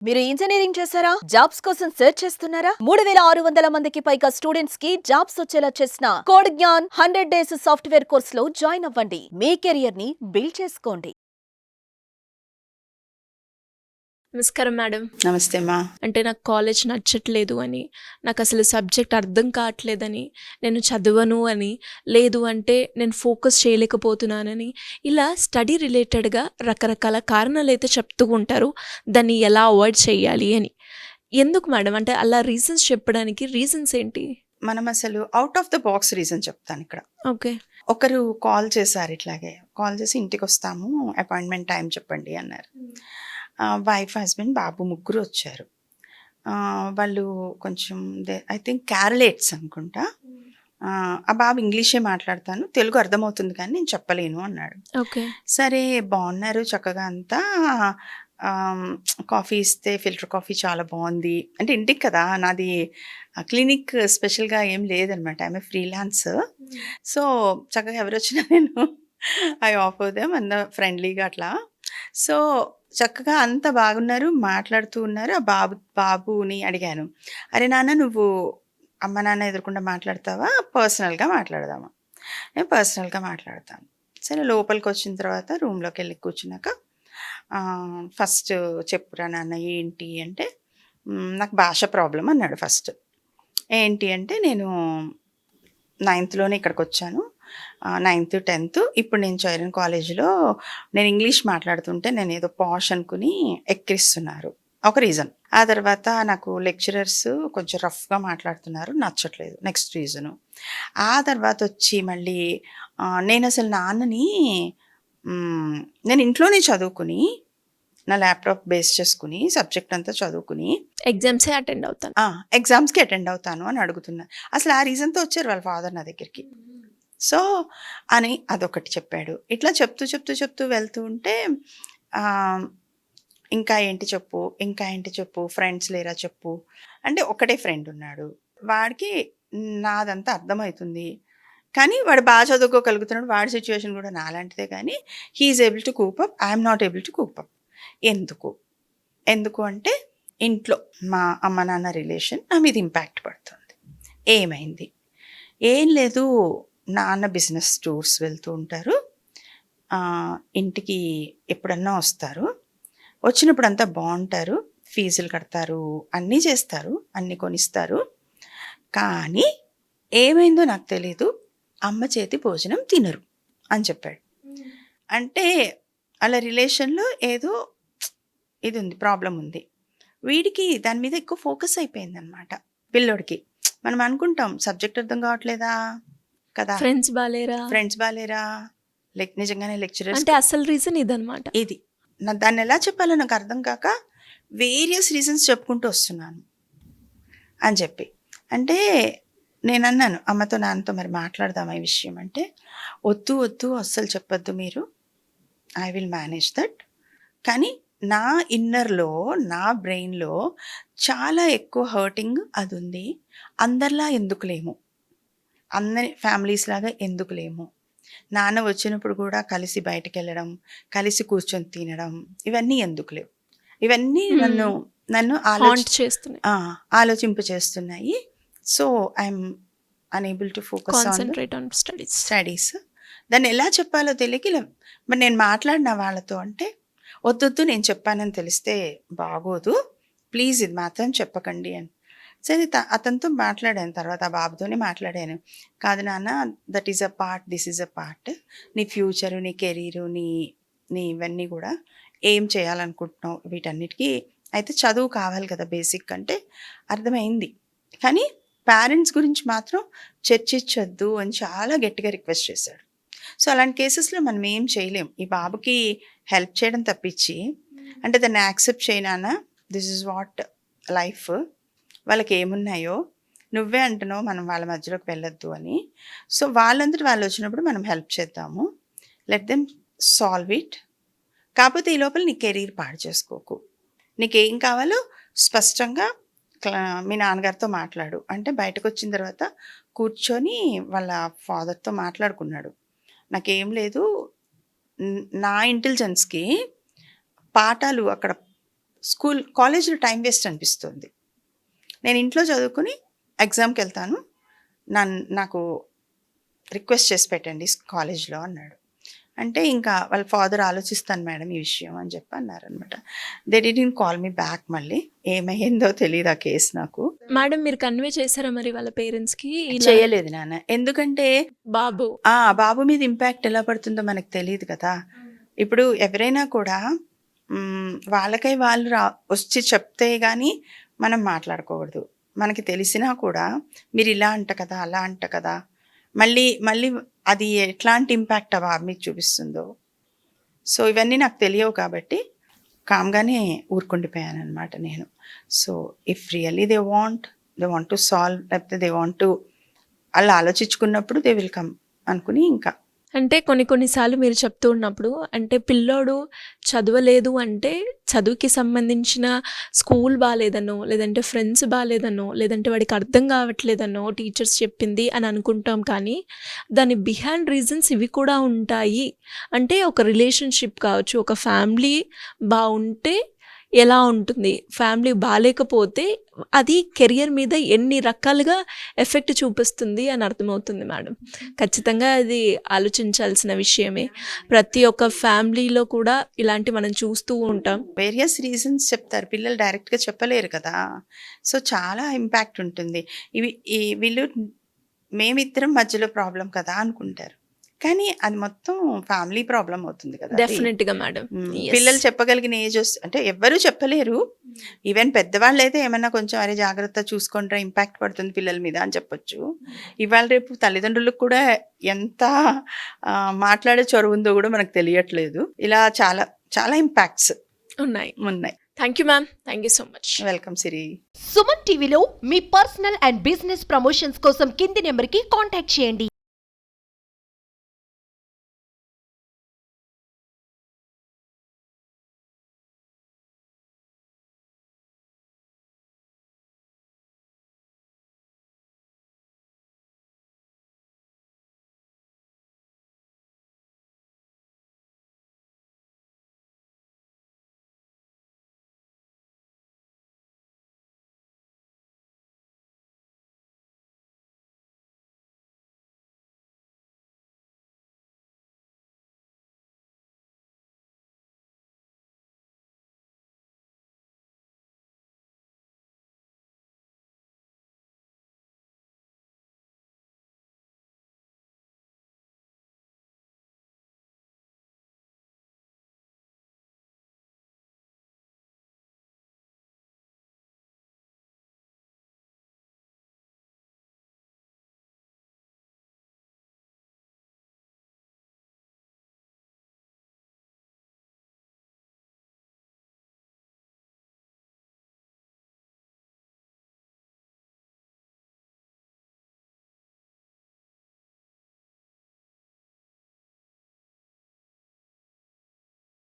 మీరు ఇంజనీరింగ్ చేశారా? జాబ్స్ కోసం సెర్చ్ చేస్తున్నారా? 3600 మందికి పైగా స్టూడెంట్స్ కి జాబ్స్ వచ్చేలా చేసిన code Gyan 100 days software course లో జాయిన్ అవ్వండి. మీ కెరియర్ ని బిల్డ్ చేసుకోండి. నమస్కారం మేడం. నమస్తే అమ్మా. అంటే నాకు కాలేజ్ నచ్చట్లేదు అని, నాకు అసలు సబ్జెక్ట్ అర్థం కావట్లేదని, నేను చదవను అని, లేదు అంటే నేను ఫోకస్ చేయలేకపోతున్నానని, ఇలా స్టడీ రిలేటెడ్గా రకరకాల కారణాలు అయితే చెప్తూ ఉంటారు. దాన్ని ఎలా అవాయిడ్ చేయాలి అని. ఎందుకు మేడం? అంటే అలా రీజన్స్ చెప్పడానికి రీజన్స్ ఏంటి? మనం అసలు out of the box reason చెప్తాను ఇక్కడ. ఓకే. ఒకరు కాల్ చేశారు, ఇట్లాగే కాల్ చేసి ఇంటికి వస్తాము, అపాయింట్మెంట్ టైం చెప్పండి అన్నారు. వైఫ్, హస్బెండ్, బాబు ముగ్గురు వచ్చారు. వాళ్ళు కొంచెం ఐ థింక్ క్యారలేట్స్ అనుకుంటా. ఆ బాబు ఇంగ్లీషే మాట్లాడతాను, తెలుగు అర్థమవుతుంది కానీ నేను చెప్పలేను అన్నాడు. ఓకే. సరే బాగున్నారు చక్కగా అంతా. కాఫీ ఇస్తే ఫిల్టర్ కాఫీ చాలా బాగుంది అంటే, ఇంటికి కదా నాది క్లినిక్ స్పెషల్గా ఏం లేదనమాట, ఆమె ఫ్రీలాన్స్. సో చక్కగా ఎవరు వచ్చినా నేను ఐ ఆఫర్ దెమ్ అంత ఫ్రెండ్లీగా అట్లా. సో చక్కగా అంత బాగున్నారు, మాట్లాడుతూ ఉన్నారు. ఆ బాబుని అడిగాను, అరే నాన్న నువ్వు అమ్మ నాన్న ఎదురకుండా మాట్లాడతావా, పర్సనల్గా మాట్లాడదామా? నేను పర్సనల్గా మాట్లాడతాను. సరే లోపలికి వచ్చిన తర్వాత రూమ్లోకి వెళ్ళి కూర్చున్నాక ఫస్ట్ చెప్పురా నాన్న ఏంటి అంటే, నాకు భాష ప్రాబ్లం అన్నాడు ఫస్ట్. ఏంటి అంటే, నేను 9th ఇక్కడికి వచ్చాను, 9th 10th ఇప్పుడు నేను చైరన్ కాలేజీలో నేను ఇంగ్లీష్ మాట్లాడుతుంటే నేను ఏదో పాష్ అనుకుని ఎక్కిరిస్తున్నారు, ఒక రీజన్. ఆ తర్వాత నాకు లెక్చరర్స్ కొంచెం రఫ్గా మాట్లాడుతున్నారు, నచ్చట్లేదు, నెక్స్ట్ రీజను. ఆ తర్వాత వచ్చి మళ్ళీ నేను అసలు నాన్నని నేను ఇంట్లోనే చదువుకుని నా ల్యాప్టాప్ బేస్ చేసుకుని సబ్జెక్ట్ అంతా చదువుకుని ఎగ్జామ్సే అటెండ్ అవుతాను. ఎగ్జామ్స్కి అటెండ్ అవుతాను అని అడుగుతున్నా. అసలు ఆ రీజన్తో వచ్చారు వాళ్ళ ఫాదర్ నా దగ్గరికి. సో అని అదొకటి చెప్పాడు. ఇట్లా చెప్తూ చెప్తూ చెప్తూ వెళ్తూ ఉంటే ఇంకా ఏంటి చెప్పు, ఇంకా ఏంటి చెప్పు, ఫ్రెండ్స్ లేరా చెప్పు అంటే, ఒకటే ఫ్రెండ్ ఉన్నాడు, వాడికి నాదంతా అర్థమవుతుంది కానీ వాడు బాగా చదువుకోగలుగుతున్నాడు, వాడి సిచ్యువేషన్ కూడా నాలాంటిదే, కానీ he's able to cope up, I'm not able to cope up. ఎందుకు అంటే, ఇంట్లో మా అమ్మ నాన్న రిలేషన్ నా మీద ఇంపాక్ట్ పడుతుంది. ఏమైంది? ఏం లేదు, నాన్న బిజినెస్ టూర్స్ వెళ్తూ ఉంటారు, ఇంటికి ఎప్పుడన్నా వస్తారు, వచ్చినప్పుడు అంతా బాగుంటారు, ఫీజులు కడతారు, అన్నీ చేస్తారు, అన్నీ కొనిస్తారు, కానీ ఏమైందో నాకు తెలీదు, అమ్మ చేతి భోజనం తినరు అని చెప్పాడు. అంటే అలా రిలేషన్లో ఏదో ఇది ఉంది, ప్రాబ్లం ఉంది. వీడికి దాని మీద ఎక్కువ ఫోకస్ అయిపోయిందనమాట పిల్లోడికి. మనం అనుకుంటాం సబ్జెక్ట్ అర్థం కావట్లేదా కదా, ఫ్రెండ్స్ బాలేరా, నిజంగానే లెక్చరర్స్ అంటే అసలు రీజన్ ఇదనమాట. ఇది దాన్ని ఎలా చెప్పాలో నాకు అర్థం కాక వేరియస్ రీజన్స్ చెప్పుకుంటూ వస్తున్నాను అని చెప్పి. అంటే నేను అన్నాను అమ్మతో నాన్నతో, మరి మాట్లాడదామా ఈ విషయం అంటే, వద్దు అస్సలు చెప్పొద్దు మీరు, ఐ విల్ మేనేజ్ దట్. కానీ నా ఇన్నర్లో, నా బ్రెయిన్లో చాలా ఎక్కువ హర్టింగ్ అది ఉంది. అందరిలా ఎందుకు లేము, అందరి ఫ్యామిలీస్ లాగా ఎందుకు లేము, నాన్న వచ్చినప్పుడు కూడా కలిసి బయటకు వెళ్ళడం, కలిసి కూర్చొని తినడం, ఇవన్నీ ఎందుకు లేవు, ఇవన్నీ నన్ను ఆలోచింప చేస్తున్నాయి. So I'm unable to focus on studies. దాన్ని ఎలా చెప్పాలో తెలియక మరి నేను మాట్లాడిన వాళ్ళతో అంటే, వద్దు నేను చెప్పానని తెలిస్తే బాగోదు, ప్లీజ్ ఇది మాత్రం చెప్పకండి అని. సరే అతనితో మాట్లాడాను, తర్వాత ఆ బాబుతోనే మాట్లాడాను. కాదు నాన్న, that is a part, this is a part, నీ ఫ్యూచరు, నీ కెరీరు, నీ ఇవన్నీ కూడా ఏం చేయాలనుకుంటున్నావు, వీటన్నిటికీ అయితే చదువు కావాలి కదా బేసిక్ అంటే అర్థమైంది, కానీ పేరెంట్స్ గురించి మాత్రం చర్చించొద్దు అని చాలా గట్టిగా రిక్వెస్ట్ చేశాడు. సో అలాంటి కేసెస్లో మనం ఏం చేయలేం, ఈ బాబుకి హెల్ప్ చేయడం తప్పించి. అంటే దాన్ని యాక్సెప్ట్ చేయనా, దిస్ ఇస్ వాట్ లైఫ్, వాళ్ళకి ఏమున్నాయో నువ్వే అంటున్నావు, మనం వాళ్ళ మధ్యలోకి వెళ్ళొద్దు అని. సో వాళ్ళందరూ వాళ్ళు వచ్చినప్పుడు మనం హెల్ప్ చేద్దాము, లెట్ దెమ్ సాల్వ్ ఇట్. కాకపోతే ఈ లోపల నీ కెరీర్ పాడు చేసుకోకు, నీకేం కావాలో స్పష్టంగా మీ నాన్నగారితో మాట్లాడు అంటే, బయటకు వచ్చిన తర్వాత కూర్చొని వాళ్ళ ఫాదర్తో మాట్లాడుకున్నాడు. నాకేం లేదు, నా ఇంటెలిజెన్స్కి పాఠాలు అక్కడ కాలేజ్లో టైం వేస్ట్ అనిపిస్తుంది. నేను ఇంట్లో చదువుకుని ఎగ్జామ్కి వెళ్తాను, నాకు రిక్వెస్ట్ చేసి పెట్టండి కాలేజ్లో అన్నాడు. అంటే ఇంకా వాళ్ళ ఫాదర్ ఆలోచిస్తాను మేడం ఈ విషయం అని చెప్పి అన్నారనమాట. They didn't call me back. మళ్ళీ ఏమైందో తెలియదు ఆ కేసు నాకు. మేడం మీరు కన్వే చేశారా మరి వాళ్ళ పేరెంట్స్కి? చేయలేదు నాన్న, ఎందుకంటే బాబు మీద ఇంపాక్ట్ ఎలా పడుతుందో మనకు తెలియదు కదా. ఇప్పుడు ఎవరైనా కూడా వాళ్ళకై వాళ్ళు వచ్చి చెప్తే కానీ మనం మాట్లాడుకోకూడదు. మనకి తెలిసినా కూడా మీరు ఇలా అంట కదా, అలా అంట కదా, మళ్ళీ అది ఎట్లాంటి ఇంపాక్ట్ ఆ బాబు మీద చూపిస్తుందో. సో ఇవన్నీ నాకు తెలియవు కాబట్టి కామ్గానే ఊరుకుండిపోయాను అనమాట నేను. So if really they want to solve, లేకపోతే దే వాంట్ టు అలా ఆలోచించుకున్నప్పుడు దే విల్ కమ్ అనుకుని ఇంకా. అంటే కొన్నిసార్లు మీరు చెప్తూ ఉన్నప్పుడు అంటే పిల్లోడు చదవలేదు అంటే చదువుకి సంబంధించిన స్కూల్ బాగాలేదనో, లేదంటే ఫ్రెండ్స్ బాగాలేదనో, లేదంటే వాడికి అర్థం కావట్లేదనో టీచర్స్ చెప్పింది అని అనుకుంటాం. కానీ దాని బిహైండ్ రీజన్స్ ఇవి కూడా ఉంటాయి. అంటే ఒక రిలేషన్షిప్ కావచ్చు, ఒక ఫ్యామిలీ బాగుంటే ఎలా ఉంటుంది, ఫ్యామిలీ బాగాలేకపోతే అది కెరియర్ మీద ఎన్ని రకాలుగా ఎఫెక్ట్ చూపిస్తుంది అని అర్థమవుతుంది మేడం. ఖచ్చితంగా అది ఆలోచించాల్సిన విషయమే. ప్రతి ఒక్క ఫ్యామిలీలో కూడా ఇలాంటి మనం చూస్తూ ఉంటాం. వేరియస్ రీజన్స్ చెప్తారు, పిల్లలు డైరెక్ట్గా చెప్పలేరు కదా. సో చాలా ఇంపాక్ట్ ఉంటుంది. వీళ్ళు మేమిద్దరం మధ్యలో ప్రాబ్లం కదా అనుకుంటారు, కానీ అది మొత్తం ఫ్యామిలీ ప్రాబ్లం అవుతుంది కదా. డెఫినెట్గా మేడం. పిల్లలు చెప్పగలిగిన ఏజ్ అంటే ఎవ్వరూ చెప్పలేరు. ఈవెన్ పెద్దవాళ్ళు అయితే ఏమన్నా కొంచెం అరే జాగ్రత్త చూసుకుంటారా, ఇంపాక్ట్ పడుతుంది పిల్లల మీద అని చెప్పొచ్చు. ఇవాళ రేపు తల్లిదండ్రులకు కూడా ఎంత మాట్లాడే చొరవ ఉందో కూడా మనకు తెలియట్లేదు. ఇలా చాలా చాలా ఇంపాక్ట్స్ ఉన్నాయి. Thank you ma'am, thank you so much. Welcome Siri. Suman టీవీలో మీ పర్సనల్ అండ్ బిజినెస్ ప్రమోషన్స్ కోసం కింది నెంబర్కి కాంటాక్ట్ చేయండి.